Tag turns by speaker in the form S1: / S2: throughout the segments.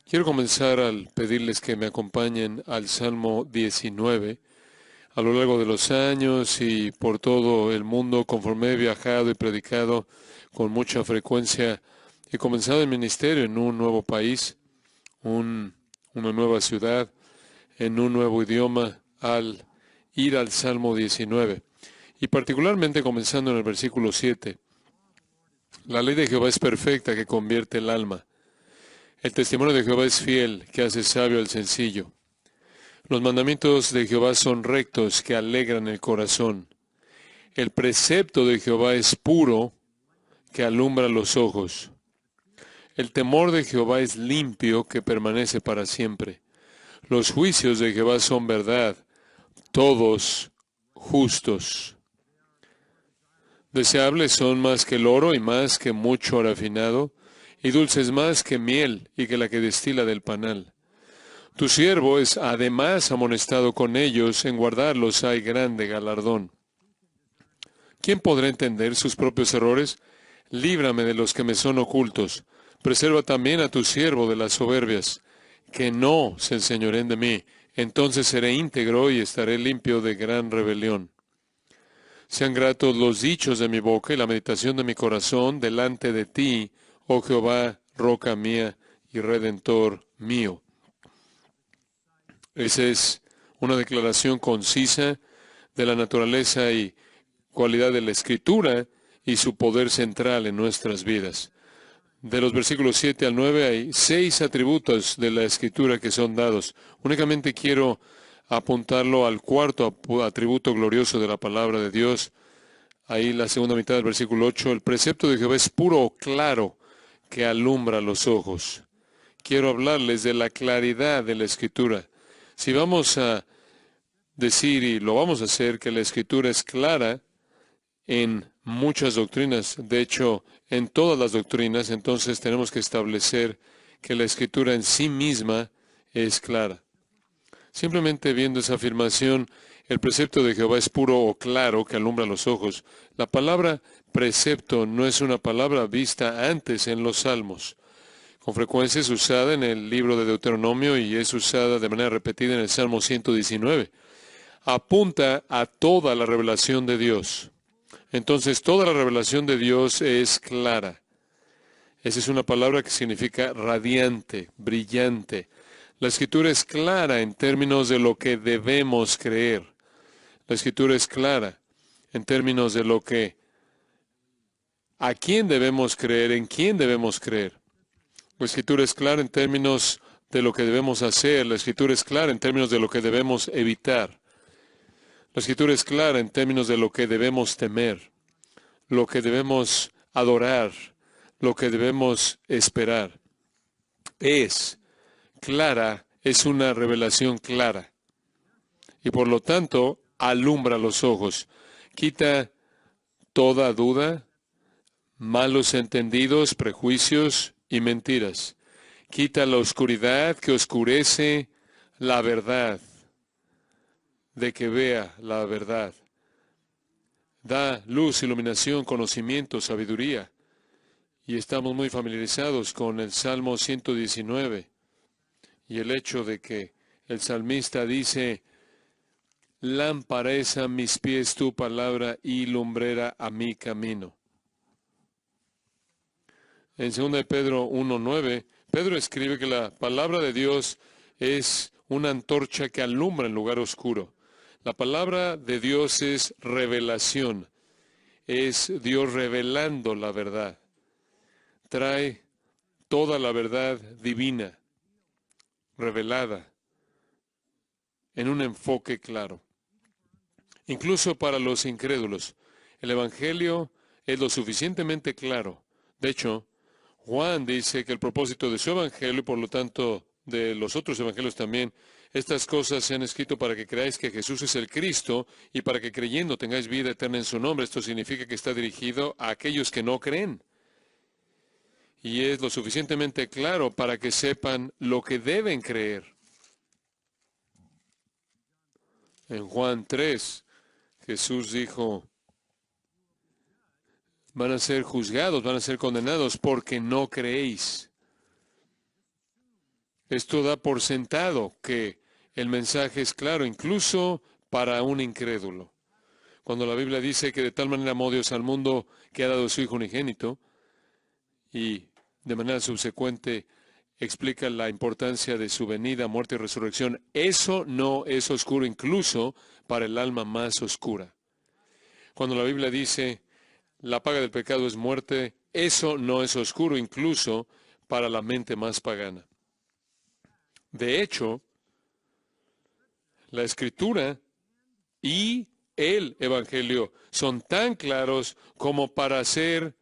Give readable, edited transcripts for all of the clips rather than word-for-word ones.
S1: Quiero comenzar al pedirles que me acompañen al Salmo 19. A lo largo de los años y por todo el mundo, conforme he viajado y predicado con mucha frecuencia, he comenzado el ministerio en un nuevo país, una nueva ciudad, en un nuevo idioma, al ir al Salmo 19. Y particularmente comenzando en el versículo 7. La ley de Jehová es perfecta, que convierte el alma. El testimonio de Jehová es fiel, que hace sabio al sencillo. Los mandamientos de Jehová son rectos, que alegran el corazón. El precepto de Jehová es puro, que alumbra los ojos. El temor de Jehová es limpio, que permanece para siempre. Los juicios de Jehová son verdad, todos justos. Deseables son más que el oro y más que mucho oro afinado, y dulces más que miel y que la que destila del panal. Tu siervo es además amonestado con ellos, en guardarlos hay grande galardón. ¿Quién podrá entender sus propios errores? Líbrame de los que me son ocultos. Preserva también a tu siervo de las soberbias, que no se enseñoreen de mí. Entonces seré íntegro y estaré limpio de gran rebelión. Sean gratos los dichos de mi boca y la meditación de mi corazón delante de ti, oh Jehová, roca mía y redentor mío. Esa es una declaración concisa de la naturaleza y cualidad de la Escritura y su poder central en nuestras vidas. De los versículos 7 al 9 hay 6 atributos de la Escritura que son dados. Únicamente quiero apuntarlo al cuarto atributo glorioso de la palabra de Dios. Ahí la segunda mitad del versículo 8, el precepto de Jehová es puro, claro, que alumbra los ojos. Quiero hablarles de la claridad de la Escritura. Si vamos a decir, y lo vamos a hacer, que la Escritura es clara en muchas doctrinas, de hecho, en todas las doctrinas, entonces tenemos que establecer que la Escritura en sí misma es clara. Simplemente viendo esa afirmación, el precepto de Jehová es puro o claro, que alumbra los ojos. La palabra precepto no es una palabra vista antes en los Salmos. Con frecuencia es usada en el libro de Deuteronomio y es usada de manera repetida en el Salmo 119. Apunta a toda la revelación de Dios. Entonces, toda la revelación de Dios es clara. Esa es una palabra que significa radiante, brillante. La Escritura es clara en términos de lo que debemos creer. La Escritura es clara en términos de a quién debemos creer, en quién debemos creer. La Escritura es clara en términos de lo que debemos hacer. La Escritura es clara en términos de lo que debemos evitar. La Escritura es clara en términos de lo que debemos temer, lo que debemos adorar, lo que debemos esperar. Es clara, es una revelación clara. Y por lo tanto, alumbra los ojos. Quita toda duda, malos entendidos, prejuicios y mentiras. Quita la oscuridad que oscurece la verdad, de que vea la verdad. Da luz, iluminación, conocimiento, sabiduría. Y estamos muy familiarizados con el Salmo 119 y el hecho de que el salmista dice, lámpara es a mis pies tu palabra y lumbrera a mi camino. En 2 de Pedro 1:9, Pedro escribe que la palabra de Dios es una antorcha que alumbra en lugar oscuro. La palabra de Dios es revelación, es Dios revelando la verdad. Trae toda la verdad divina, revelada, en un enfoque claro. Incluso para los incrédulos, el Evangelio es lo suficientemente claro. De hecho, Juan dice que el propósito de su Evangelio, y por lo tanto de los otros Evangelios también, estas cosas se han escrito para que creáis que Jesús es el Cristo y para que creyendo tengáis vida eterna en su nombre. Esto significa que está dirigido a aquellos que no creen. Y es lo suficientemente claro para que sepan lo que deben creer. En Juan 3, Jesús dijo, van a ser juzgados, van a ser condenados porque no creéis. Esto da por sentado que el mensaje es claro, incluso para un incrédulo. Cuando la Biblia dice que de tal manera amó Dios al mundo que ha dado su Hijo unigénito, y de manera subsecuente explica la importancia de su venida, muerte y resurrección, eso no es oscuro incluso para el alma más oscura. Cuando la Biblia dice la paga del pecado es muerte, eso no es oscuro incluso para la mente más pagana. De hecho, la Escritura y el Evangelio son tan claros como para ser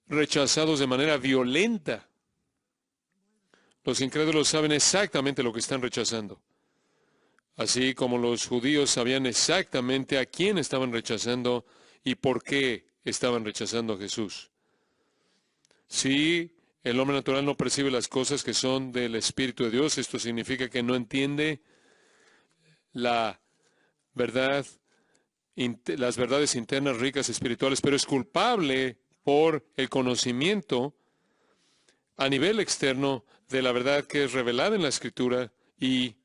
S1: rechazados de manera violenta. Los incrédulos saben exactamente lo que están rechazando, así como los judíos sabían exactamente a quién estaban rechazando y por qué estaban rechazando a Jesús. Si el hombre natural no percibe las cosas que son del Espíritu de Dios, esto significa que no entiende la verdad, las verdades internas ricas espirituales, pero es culpable por el conocimiento a nivel externo de la verdad que es revelada en la Escritura y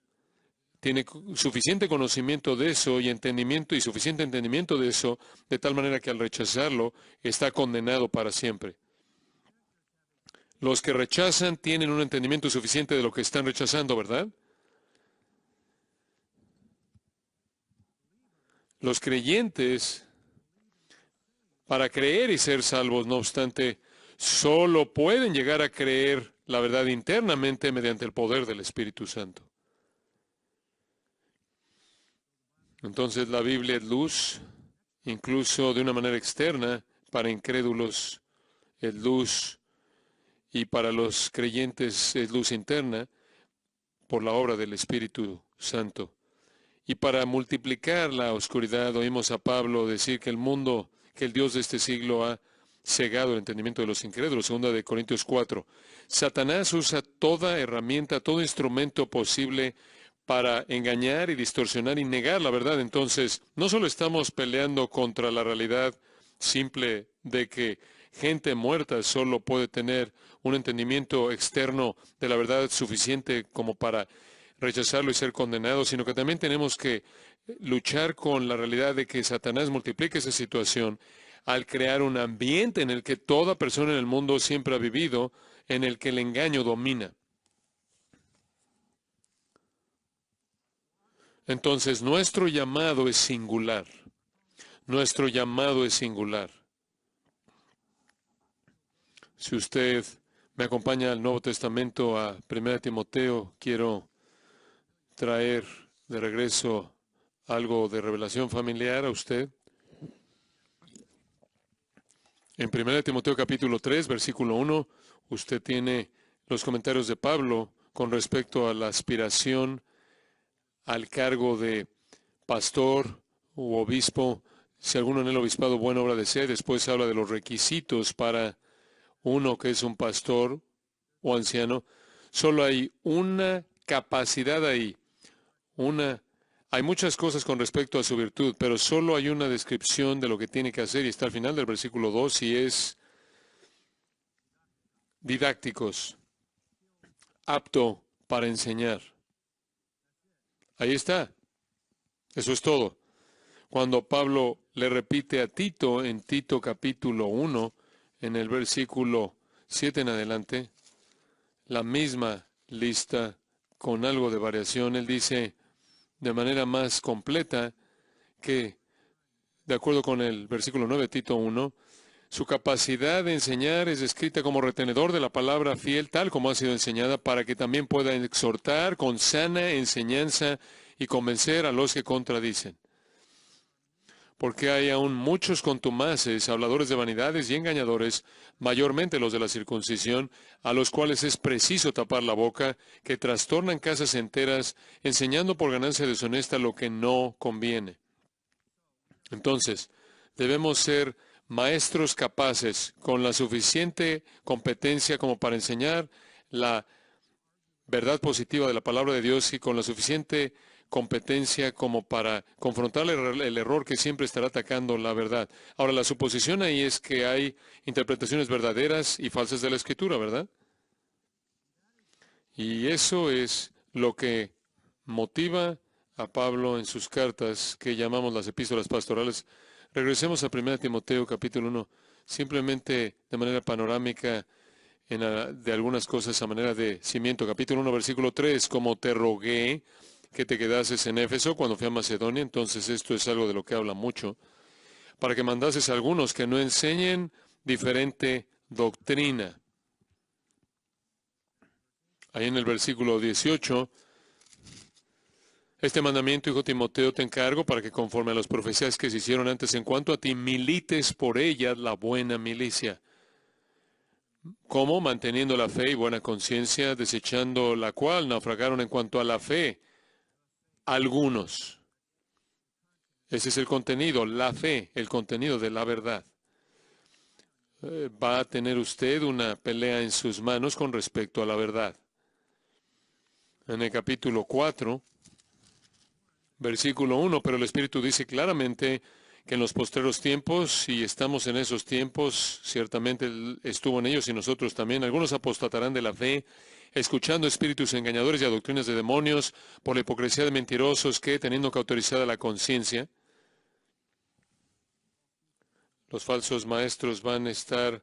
S1: tiene suficiente conocimiento de eso y entendimiento y suficiente entendimiento de eso, de tal manera que al rechazarlo está condenado para siempre. Los que rechazan tienen un entendimiento suficiente de lo que están rechazando, ¿verdad? Los creyentes, para creer y ser salvos, no obstante, solo pueden llegar a creer la verdad internamente mediante el poder del Espíritu Santo. Entonces la Biblia es luz, incluso de una manera externa, para incrédulos es luz y para los creyentes es luz interna por la obra del Espíritu Santo. Y para multiplicar la oscuridad, oímos a Pablo decir que el mundo, que el Dios de este siglo ha cegado el entendimiento de los incrédulos, 2 Corintios 4. Satanás usa toda herramienta, todo instrumento posible para engañar y distorsionar y negar la verdad. Entonces, no solo estamos peleando contra la realidad simple de que gente muerta solo puede tener un entendimiento externo de la verdad suficiente como para rechazarlo y ser condenado, sino que también tenemos que luchar con la realidad de que Satanás multiplica esa situación al crear un ambiente en el que toda persona en el mundo siempre ha vivido, en el que el engaño domina. Entonces, nuestro llamado es singular. Nuestro llamado es singular. Si usted me acompaña al Nuevo Testamento, a 1 Timoteo, quiero traer de regreso algo de revelación familiar a usted. En 1 Timoteo capítulo 3, versículo 1, usted tiene los comentarios de Pablo con respecto a la aspiración al cargo de pastor u obispo. Si alguno en el obispado buena obra desea, después habla de los requisitos para uno que es un pastor o anciano. Solo hay una capacidad ahí. Hay muchas cosas con respecto a su virtud, pero solo hay una descripción de lo que tiene que hacer y está al final del versículo 2 y es didácticos, apto para enseñar. Ahí está. Eso es todo. Cuando Pablo le repite a Tito en Tito capítulo 1, en el versículo 7 en adelante, la misma lista con algo de variación, él dice de manera más completa que, de acuerdo con el versículo 9 de Tito 1, su capacidad de enseñar es descrita como retenedor de la palabra fiel tal como ha sido enseñada, para que también pueda exhortar con sana enseñanza y convencer a los que contradicen. Porque hay aún muchos contumaces, habladores de vanidades y engañadores, mayormente los de la circuncisión, a los cuales es preciso tapar la boca, que trastornan casas enteras, enseñando por ganancia deshonesta lo que no conviene. Entonces, debemos ser maestros capaces, con la suficiente competencia como para enseñar la verdad positiva de la palabra de Dios y con la suficiente competencia como para confrontar el error que siempre estará atacando la verdad. Ahora, la suposición ahí es que hay interpretaciones verdaderas y falsas de la Escritura, ¿verdad? Y eso es lo que motiva a Pablo en sus cartas que llamamos las epístolas pastorales. Regresemos a 1 Timoteo capítulo 1, simplemente de manera panorámica de algunas cosas a manera de cimiento. Capítulo 1, versículo 3, como te rogué que te quedases en Éfeso cuando fui a Macedonia, entonces esto es algo de lo que habla mucho, para que mandases a algunos que no enseñen diferente doctrina. Ahí en el versículo 18, este mandamiento, hijo Timoteo, te encargo para que conforme a las profecías que se hicieron antes en cuanto a ti, milites por ellas la buena milicia. ¿Cómo? Manteniendo la fe y buena conciencia, desechando la cual naufragaron en cuanto a la fe algunos. Ese es el contenido, la fe, el contenido de la verdad. Va a tener usted una pelea en sus manos con respecto a la verdad. En el capítulo 4, versículo 1, pero el Espíritu dice claramente que en los postreros tiempos, y estamos en esos tiempos, ciertamente Él estuvo en ellos y nosotros también, algunos apostatarán de la fe, escuchando espíritus engañadores y a doctrinas de demonios, por la hipocresía de mentirosos que, teniendo cauterizada la conciencia, los falsos maestros van a estar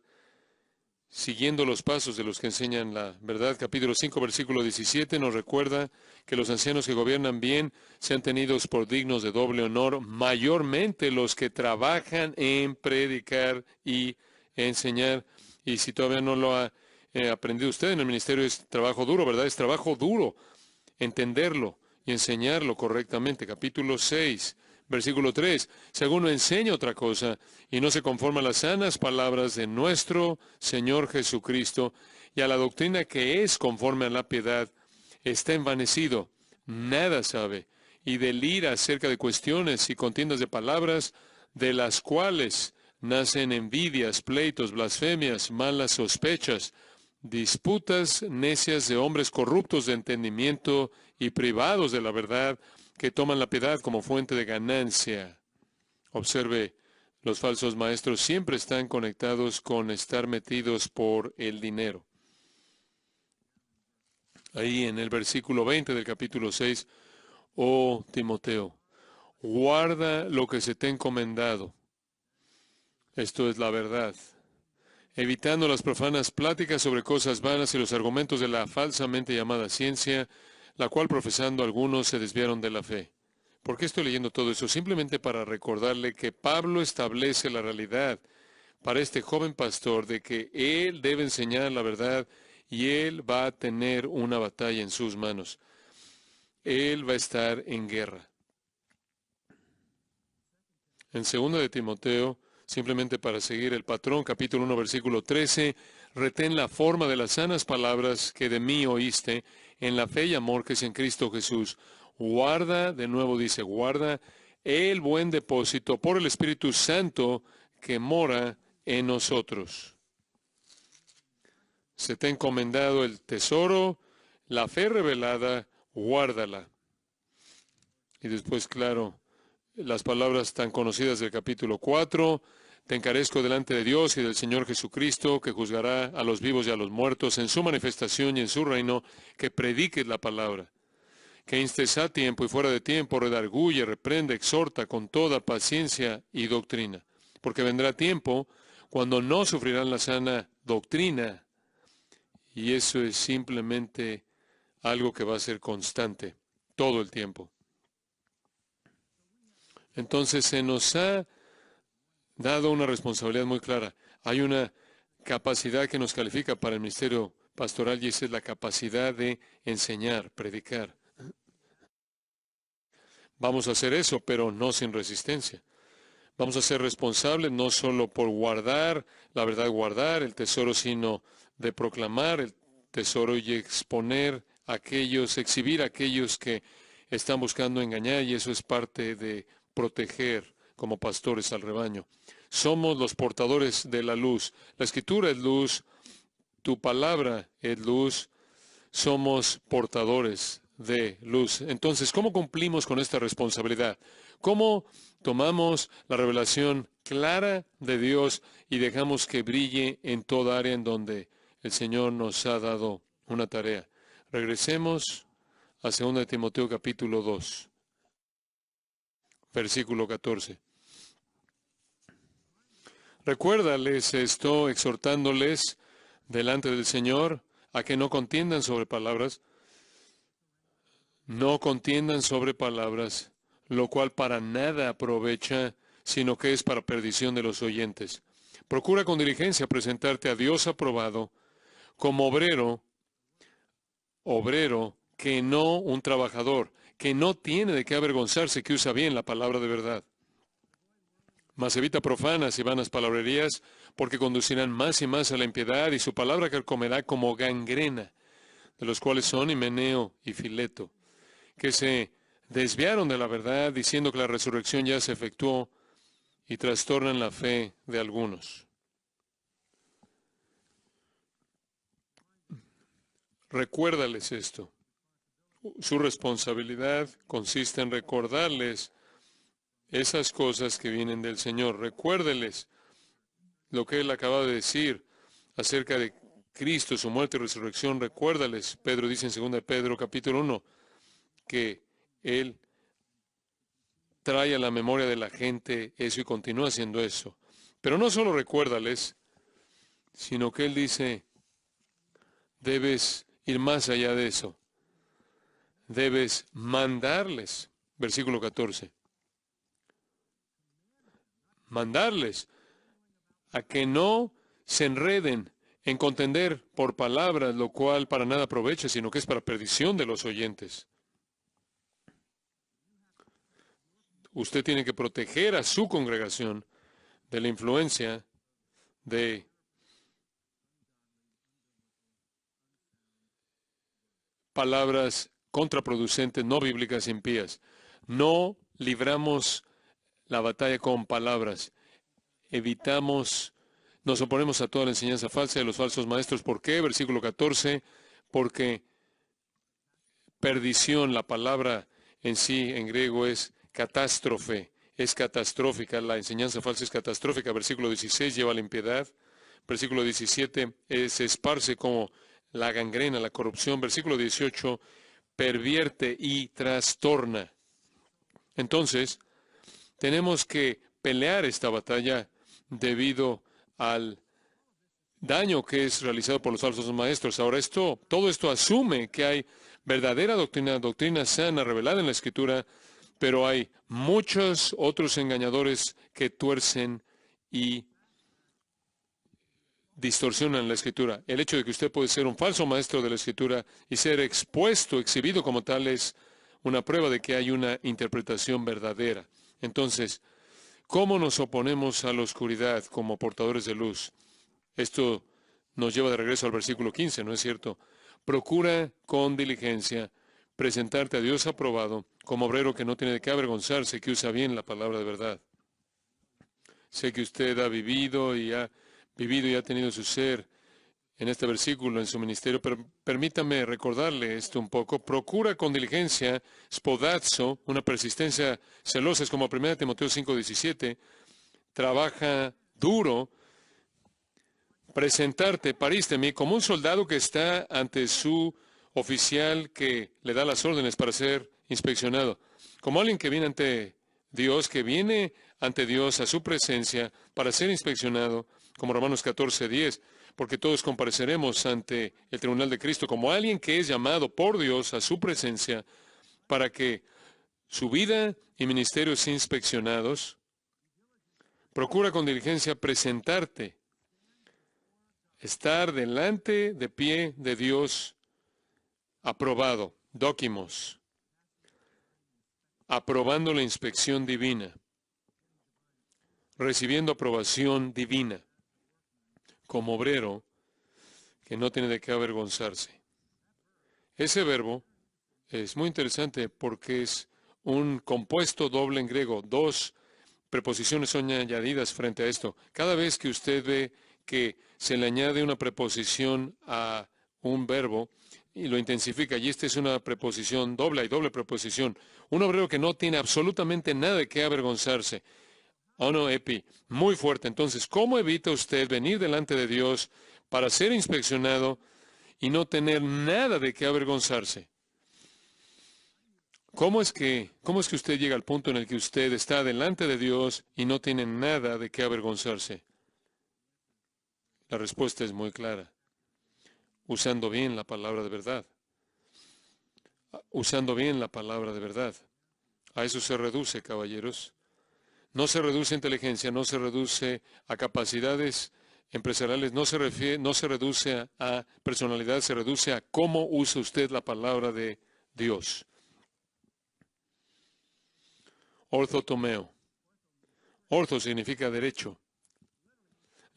S1: siguiendo los pasos de los que enseñan la verdad. Capítulo 5, versículo 17 nos recuerda que los ancianos que gobiernan bien sean tenidos por dignos de doble honor, mayormente los que trabajan en predicar y enseñar. Y si todavía no lo ha aprendido usted en el ministerio, es trabajo duro, ¿verdad? Es trabajo duro entenderlo y enseñarlo correctamente. Capítulo 6. Versículo 3, si alguno enseña otra cosa y no se conforma a las sanas palabras de nuestro Señor Jesucristo y a la doctrina que es conforme a la piedad, está envanecido, nada sabe, y delira acerca de cuestiones y contiendas de palabras, de las cuales nacen envidias, pleitos, blasfemias, malas sospechas, disputas necias de hombres corruptos de entendimiento y privados de la verdad, que toman la piedad como fuente de ganancia. Observe, los falsos maestros siempre están conectados con estar metidos por el dinero. Ahí en el versículo 20 del capítulo 6, oh Timoteo, guarda lo que se te ha encomendado. Esto es la verdad. Evitando las profanas pláticas sobre cosas vanas y los argumentos de la falsamente llamada ciencia, la cual profesando algunos se desviaron de la fe. ¿Por qué estoy leyendo todo eso? Simplemente para recordarle que Pablo establece la realidad para este joven pastor de que él debe enseñar la verdad y él va a tener una batalla en sus manos. Él va a estar en guerra. En 2 de Timoteo, simplemente para seguir el patrón, capítulo 1, versículo 13, retén la forma de las sanas palabras que de mí oíste, en la fe y amor que es en Cristo Jesús. Guarda, de nuevo dice, guarda el buen depósito por el Espíritu Santo que mora en nosotros. Se te ha encomendado el tesoro, la fe revelada, guárdala. Y después, claro, las palabras tan conocidas del capítulo 4, te encarezco delante de Dios y del Señor Jesucristo, que juzgará a los vivos y a los muertos en su manifestación y en su reino, que prediques la palabra, que instes a tiempo y fuera de tiempo, redarguye, reprende, exhorta con toda paciencia y doctrina, porque vendrá tiempo cuando no sufrirán la sana doctrina, y eso es simplemente algo que va a ser constante todo el tiempo. Entonces se nos ha dado una responsabilidad muy clara. Hay una capacidad que nos califica para el ministerio pastoral y esa es la capacidad de enseñar, predicar. Vamos a hacer eso, pero no sin resistencia. Vamos a ser responsables no solo por guardar, la verdad guardar el tesoro, sino de proclamar el tesoro y exponer a aquellos, exhibir a aquellos que están buscando engañar, y eso es parte de proteger como pastores al rebaño. Somos los portadores de la luz. La Escritura es luz, tu palabra es luz, somos portadores de luz. Entonces, ¿cómo cumplimos con esta responsabilidad? ¿Cómo tomamos la revelación clara de Dios y dejamos que brille en toda área en donde el Señor nos ha dado una tarea? Regresemos a 2 de Timoteo capítulo 2, versículo 14. Recuérdales esto, exhortándoles delante del Señor a que no contiendan sobre palabras, lo cual para nada aprovecha, sino que es para perdición de los oyentes. Procura con diligencia presentarte a Dios aprobado, como obrero que no un trabajador, que no tiene de qué avergonzarse, que usa bien la palabra de verdad. Mas evita profanas y vanas palabrerías, porque conducirán más y más a la impiedad, y su palabra carcomerá como gangrena, de los cuales son Himeneo y Fileto, que se desviaron de la verdad, diciendo que la resurrección ya se efectuó, y trastornan la fe de algunos. Recuérdales esto. Su responsabilidad consiste en recordarles esas cosas que vienen del Señor. Recuérdeles lo que Él acaba de decir acerca de Cristo, su muerte y resurrección. Recuérdales, Pedro dice en 2 de Pedro capítulo 1, que Él trae a la memoria de la gente eso y continúa haciendo eso. Pero no solo recuérdales, sino que Él dice, debes ir más allá de eso. Debes mandarles, versículo 14, mandarles a que no se enreden en contender por palabras, lo cual para nada aprovecha, sino que es para perdición de los oyentes. Usted tiene que proteger a su congregación de la influencia de palabras contraproducentes, no bíblicas, impías. No libramos la batalla con palabras. Nos oponemos a toda la enseñanza falsa de los falsos maestros. ¿Por qué? Versículo 14, porque perdición, la palabra en sí, en griego, es catástrofe, es catastrófica, la enseñanza falsa es catastrófica. Versículo 16, lleva a la impiedad. Versículo 17, se esparce como la gangrena, la corrupción. Versículo 18, pervierte y trastorna. Entonces, tenemos que pelear esta batalla debido al daño que es realizado por los falsos maestros. Ahora, todo esto asume que hay verdadera doctrina sana revelada en la Escritura, pero hay muchos otros engañadores que tuercen y distorsionan la Escritura. El hecho de que usted puede ser un falso maestro de la Escritura y ser exhibido como tal, es una prueba de que hay una interpretación verdadera. Entonces, ¿cómo nos oponemos a la oscuridad como portadores de luz? Esto nos lleva de regreso al versículo 15, ¿no es cierto? Procura con diligencia presentarte a Dios aprobado, como obrero que no tiene de qué avergonzarse, que usa bien la palabra de verdad. Sé que usted ha vivido y ha tenido su ser en este versículo, en su ministerio, pero permítame recordarle esto un poco. Procura con diligencia, spodazo, una persistencia celosa, es como 1 Timoteo 5:17, trabaja duro, presentarte, parísteme, como un soldado que está ante su oficial que le da las órdenes para ser inspeccionado, como alguien que viene ante Dios a su presencia para ser inspeccionado, como Romanos 14:10, porque todos compareceremos ante el tribunal de Cristo, como alguien que es llamado por Dios a su presencia para que su vida y ministerio sean inspeccionados. Procura con diligencia presentarte, estar delante de pie de Dios aprobado, dóquimos, aprobando la inspección divina, recibiendo aprobación divina, como obrero que no tiene de qué avergonzarse. Ese verbo es muy interesante porque es un compuesto doble en griego. Dos preposiciones son añadidas frente a esto. Cada vez que usted ve que se le añade una preposición a un verbo y lo intensifica, y esta es una preposición doble, hay doble preposición. Un obrero que no tiene absolutamente nada de qué avergonzarse. Oh no, Epi, muy fuerte. Entonces, ¿cómo evita usted venir delante de Dios para ser inspeccionado y no tener nada de qué avergonzarse. ¿Cómo es que usted llega al punto en el que usted está delante de Dios y no tiene nada de qué avergonzarse? La respuesta es muy clara. Usando bien la palabra de verdad. Usando bien la palabra de verdad. A eso se reduce, caballeros. No se reduce a inteligencia, no se reduce a capacidades empresariales, no se reduce a personalidad, se reduce a cómo usa usted la palabra de Dios. Orthotomeo. Ortho significa derecho.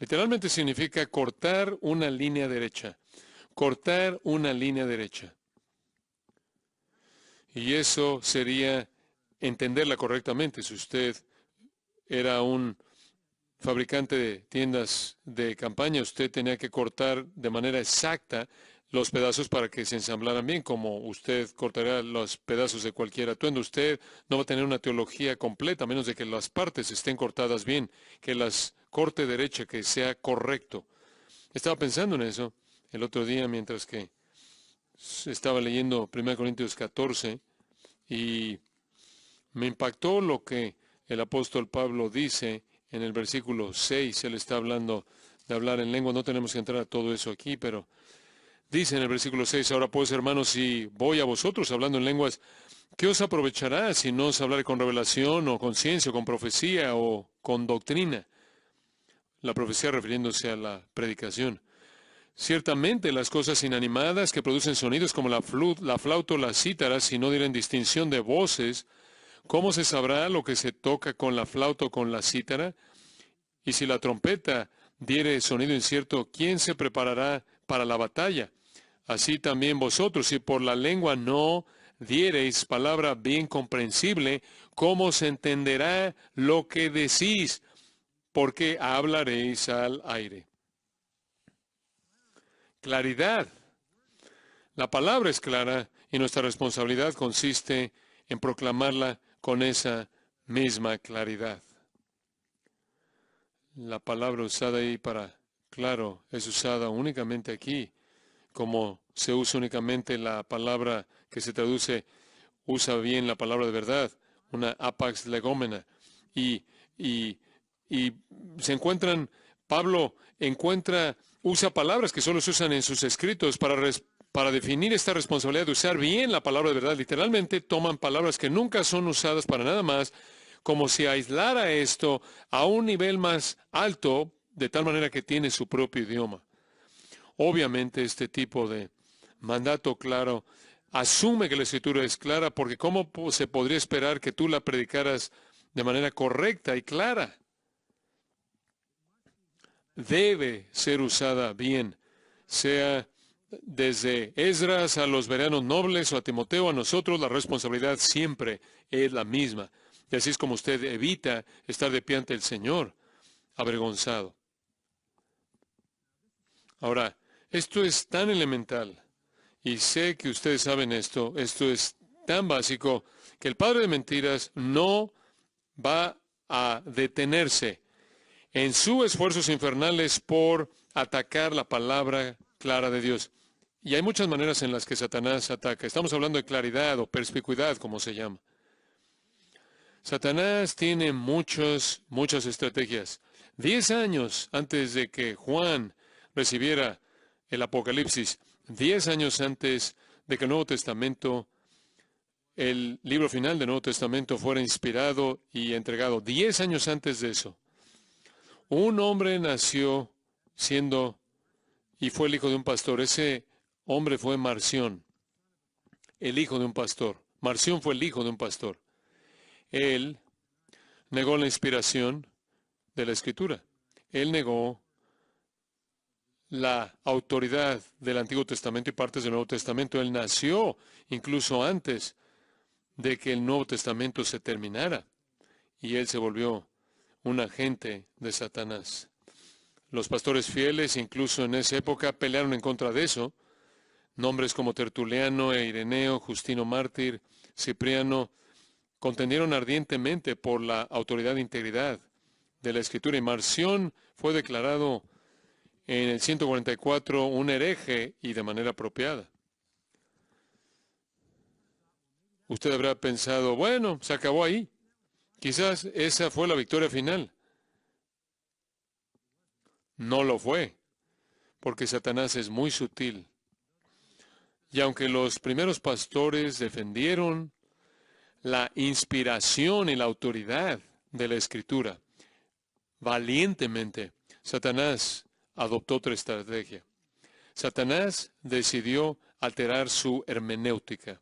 S1: Literalmente significa cortar una línea derecha. Cortar una línea derecha. Y eso sería entenderla correctamente. Si usted era un fabricante de tiendas de campaña, usted tenía que cortar de manera exacta los pedazos para que se ensamblaran bien, como usted cortaría los pedazos de cualquier atuendo. Usted no va a tener una teología completa, a menos de que las partes estén cortadas bien, que las corte derecha, que sea correcto. Estaba pensando en eso el otro día mientras que estaba leyendo 1 Corintios 14 y me impactó lo que el apóstol Pablo dice en el versículo 6. Él está hablando de hablar en lengua. No tenemos que entrar a todo eso aquí, pero dice en el versículo 6, ahora pues, hermanos, si voy a vosotros hablando en lenguas, ¿qué os aprovechará si no os hablaré con revelación o con ciencia o con profecía o con doctrina? La profecía refiriéndose a la predicación. Ciertamente las cosas inanimadas que producen sonidos como la flauta o la cítara, si no dieran distinción de voces, ¿cómo se sabrá lo que se toca con la flauta o con la cítara? Y si la trompeta diere sonido incierto, ¿quién se preparará para la batalla? Así también vosotros, si por la lengua no diereis palabra bien comprensible, ¿cómo se entenderá lo que decís? Porque hablaréis al aire. Claridad. La palabra es clara y nuestra responsabilidad consiste en proclamarla con esa misma claridad. La palabra usada ahí para claro es usada únicamente aquí, como se usa únicamente la palabra que se traduce, usa bien la palabra de verdad, una apax legómena. Y, y, y se encuentran, Pablo usa palabras que solo se usan en sus escritos para definir esta responsabilidad de usar bien la palabra de verdad. Literalmente toman palabras que nunca son usadas para nada más, como si aislara esto a un nivel más alto, de tal manera que tiene su propio idioma. Obviamente este tipo de mandato claro asume que la escritura es clara, porque ¿cómo se podría esperar que tú la predicaras de manera correcta y clara? Debe ser usada bien, sea desde Esdras a los bereanos nobles o a Timoteo, a nosotros la responsabilidad siempre es la misma. Y así es como usted evita estar de pie ante el Señor, avergonzado. Ahora, esto es tan elemental, y sé que ustedes saben esto es tan básico, que el padre de mentiras no va a detenerse en sus esfuerzos infernales por atacar la palabra clara de Dios. Y hay muchas maneras en las que Satanás ataca. Estamos hablando de claridad o perspicuidad, como se llama. Satanás tiene muchas estrategias. 10 años antes de que Juan recibiera el Apocalipsis, 10 años antes de que el Nuevo Testamento, el libro final del Nuevo Testamento, fuera inspirado y entregado, 10 años antes de eso, un hombre nació y fue el hijo de un pastor. Ese hombre fue Marción, el hijo de un pastor. Marción fue el hijo de un pastor. Él negó la inspiración de la Escritura. Él negó la autoridad del Antiguo Testamento y partes del Nuevo Testamento. Él nació incluso antes de que el Nuevo Testamento se terminara. Y él se volvió un agente de Satanás. Los pastores fieles, incluso en esa época, pelearon en contra de eso. Nombres como Tertuliano e Ireneo, Justino Mártir, Cipriano, contendieron ardientemente por la autoridad e integridad de la Escritura. Y Marción fue declarado en el 144 un hereje y de manera apropiada. Usted habrá pensado, bueno, se acabó ahí. Quizás esa fue la victoria final. No lo fue, porque Satanás es muy sutil. Y aunque los primeros pastores defendieron la inspiración y la autoridad de la Escritura valientemente, Satanás adoptó otra estrategia. Satanás decidió alterar su hermenéutica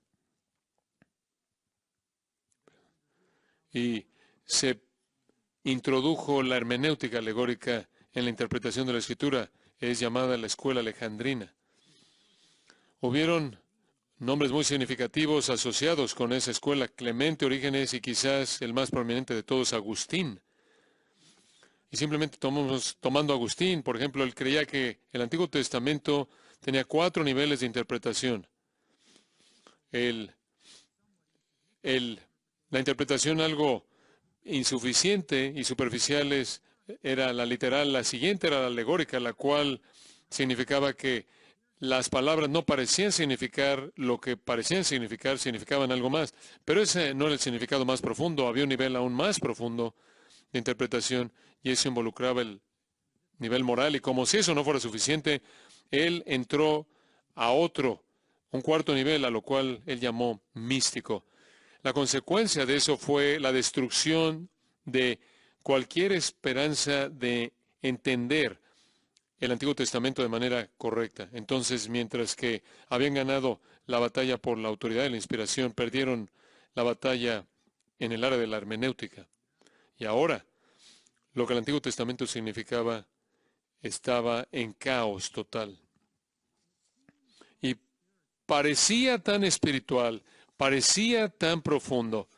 S1: y se introdujo la hermenéutica alegórica en la interpretación de la Escritura. Es llamada la escuela alejandrina. Hubieron nombres muy significativos asociados con esa escuela: Clemente, Orígenes y quizás el más prominente de todos, Agustín. Y simplemente tomando Agustín, por ejemplo, él creía que el Antiguo Testamento tenía 4 niveles de interpretación. La interpretación algo insuficiente y superficial era la literal, la siguiente era la alegórica, la cual significaba que las palabras no parecían significar lo que parecían significar, significaban algo más. Pero ese no era el significado más profundo, había un nivel aún más profundo de interpretación, y eso involucraba el nivel moral. Y como si eso no fuera suficiente, él entró a un cuarto nivel, a lo cual él llamó místico. La consecuencia de eso fue la destrucción de cualquier esperanza de entender el Antiguo Testamento de manera correcta. Entonces, mientras que habían ganado la batalla por la autoridad y la inspiración, perdieron la batalla en el área de la hermenéutica. Y ahora, lo que el Antiguo Testamento significaba estaba en caos total. Y parecía tan espiritual, parecía tan profundo,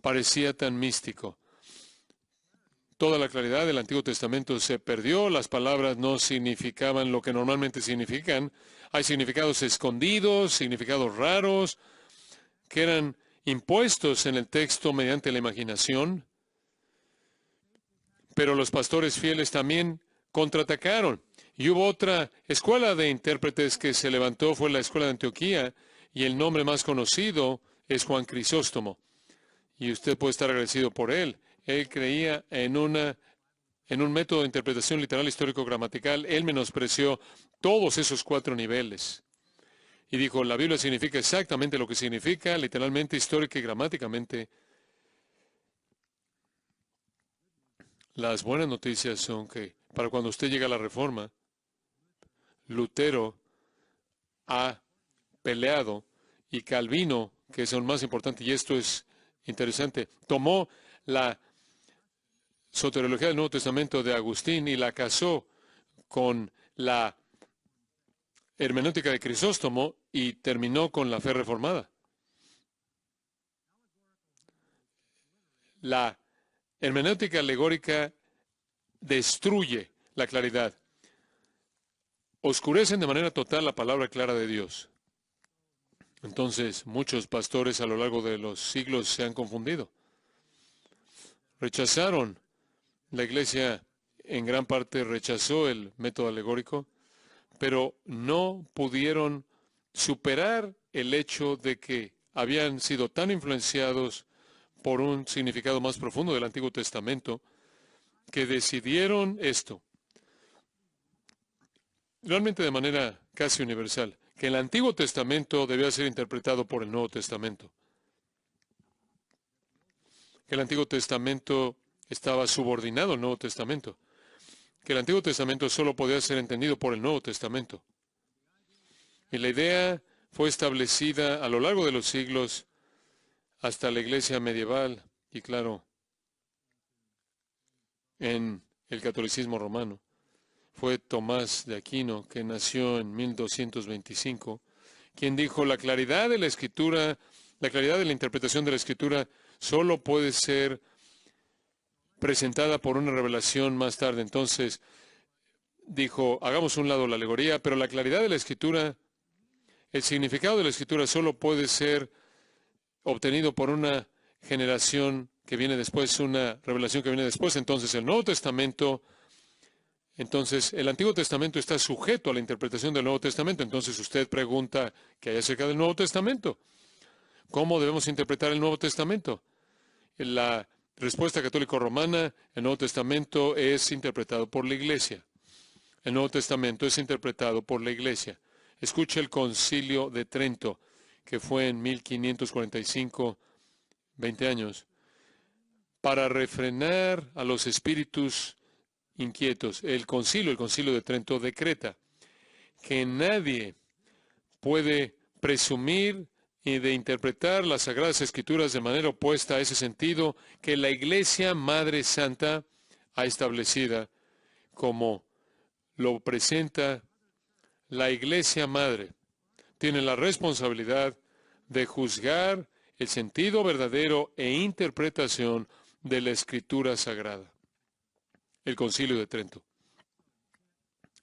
S1: parecía tan místico. Toda la claridad del Antiguo Testamento se perdió, las palabras no significaban lo que normalmente significan. Hay significados escondidos, significados raros, que eran impuestos en el texto mediante la imaginación. Pero los pastores fieles también contraatacaron. Y hubo otra escuela de intérpretes que se levantó, fue la escuela de Antioquía, y el nombre más conocido es Juan Crisóstomo. Y usted puede estar agradecido por él. Él creía en un método de interpretación literal, histórico, gramatical. Él menospreció todos esos 4 niveles. Y dijo, la Biblia significa exactamente lo que significa, literalmente, histórica y gramáticamente. Las buenas noticias son que para cuando usted llega a la Reforma, Lutero ha peleado, y Calvino, que es el más importante, y esto es interesante, tomó la soteriología del Nuevo Testamento de Agustín y la casó con la hermenéutica de Crisóstomo y terminó con la fe reformada. La hermenéutica alegórica destruye la claridad. Oscurecen de manera total la palabra clara de Dios. Entonces, muchos pastores a lo largo de los siglos se han confundido. Rechazaron. La iglesia en gran parte rechazó el método alegórico, pero no pudieron superar el hecho de que habían sido tan influenciados por un significado más profundo del Antiguo Testamento, que decidieron esto, realmente de manera casi universal, que el Antiguo Testamento debía ser interpretado por el Nuevo Testamento. Que el Antiguo Testamento estaba subordinado al Nuevo Testamento. Que el Antiguo Testamento solo podía ser entendido por el Nuevo Testamento. Y la idea fue establecida a lo largo de los siglos hasta la iglesia medieval y, claro, en el catolicismo romano. Fue Tomás de Aquino, que nació en 1225, quien dijo, la claridad de la Escritura, la claridad de la interpretación de la Escritura solo puede ser presentada por una revelación más tarde. Entonces, dijo, hagamos un lado la alegoría, pero la claridad de la Escritura, el significado de la Escritura solo puede ser obtenido por una generación que viene después, una revelación que viene después. Entonces, el Nuevo Testamento Entonces, el Antiguo Testamento está sujeto a la interpretación del Nuevo Testamento. Entonces, usted pregunta, ¿qué hay acerca del Nuevo Testamento? ¿Cómo debemos interpretar el Nuevo Testamento? La respuesta católico-romana, el Nuevo Testamento es interpretado por la Iglesia. El Nuevo Testamento es interpretado por la Iglesia. Escuche el Concilio de Trento, que fue en 1545, 20 años, para refrenar a los espíritus inquietos. El Concilio de Trento decreta que nadie puede presumir y de interpretar las Sagradas Escrituras de manera opuesta a ese sentido que la Iglesia Madre Santa ha establecido, como lo presenta la Iglesia Madre. Tiene la responsabilidad de juzgar el sentido verdadero e interpretación de la Escritura Sagrada. El Concilio de Trento.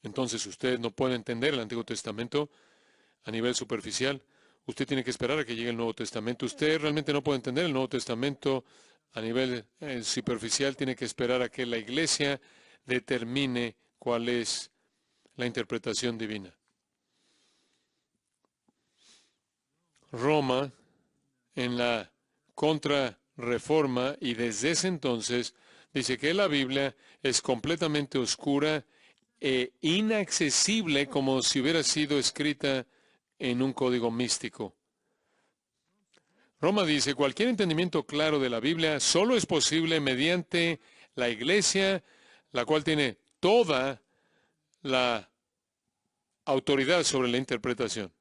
S1: Entonces usted no puede entender el Antiguo Testamento a nivel superficial. Usted tiene que esperar a que llegue el Nuevo Testamento. Usted realmente no puede entender el Nuevo Testamento a nivel superficial. Tiene que esperar a que la Iglesia determine cuál es la interpretación divina. Roma, en la Contrarreforma, y desde ese entonces, dice que la Biblia es completamente oscura e inaccesible, como si hubiera sido escrita en un código místico. Roma dice, cualquier entendimiento claro de la Biblia solo es posible mediante la Iglesia, la cual tiene toda la autoridad sobre la interpretación.